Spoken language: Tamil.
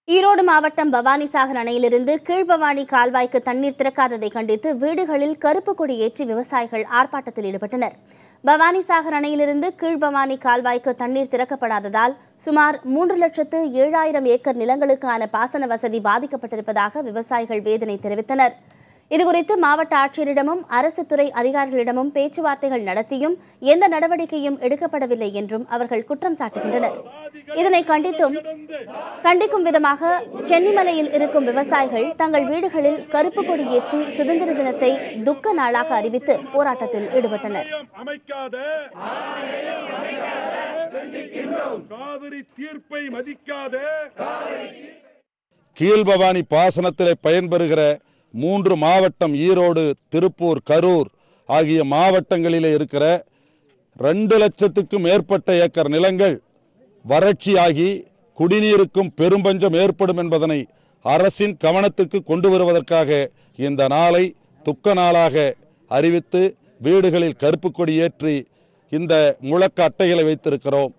ஈரோடு மாவட்டம் பவானிசாகர் அணையிலிருந்து கீழ்பவானி கால்வாய்க்கு தண்ணீர் திறக்காததை கண்டித்து வீடுகளில் கருப்பு கொடி ஏற்றி விவசாயிகள் ஆர்ப்பாட்டத்தில் ஈடுபட்டனர். பவானிசாகர் அணையிலிருந்து கீழ்பவானி கால்வாய்க்கு தண்ணீர் திறக்கப்படாததால் சுமார் 3,07,000 ஏக்கர் நிலங்களுக்கான பாசன வசதி பாதிக்கப்பட்டிருப்பதாக விவசாயிகள் வேதனை தெரிவித்தனர். இதுகுறித்து மாவட்ட ஆட்சியரிடமும் அரசு துறை அதிகாரிகளிடமும் பேச்சுவார்த்தைகள் நடத்தியும் எந்த நடவடிக்கையும் எடுக்கப்படவில்லை என்றும் அவர்கள் குற்றம் சாட்டுகின்றனர். இதனை கண்டிக்கும் விதமாக சென்னிமலையில் இருக்கும் விவசாயிகள் தங்கள் வீடுகளில் கருப்பு கொடி ஏற்றி சுதந்திர தினத்தை துக்க நாளாக அறிவித்து போராட்டத்தில் ஈடுபட்டனர். கீழ்பவானி பாசனத்திலே பயன்பெறுகிற 3 மாவட்டம் ஈரோடு, திருப்பூர், கரூர் ஆகிய மாவட்டங்களிலே இருக்கிற 2 லட்சத்துக்கும் மேற்பட்ட ஏக்கர் நிலங்கள் வறட்சியாகி குடிநீருக்கும் பெரும்பஞ்சம் ஏற்படும் என்பதனை அரசின் கவனத்துக்கு கொண்டு வருவதற்காக இந்த நாளை துக்க நாளாக அறிவித்து வீடுகளில் கருப்பு கொடி ஏற்றி இந்த முழக்க அட்டைகளை வைத்திருக்கிறோம்.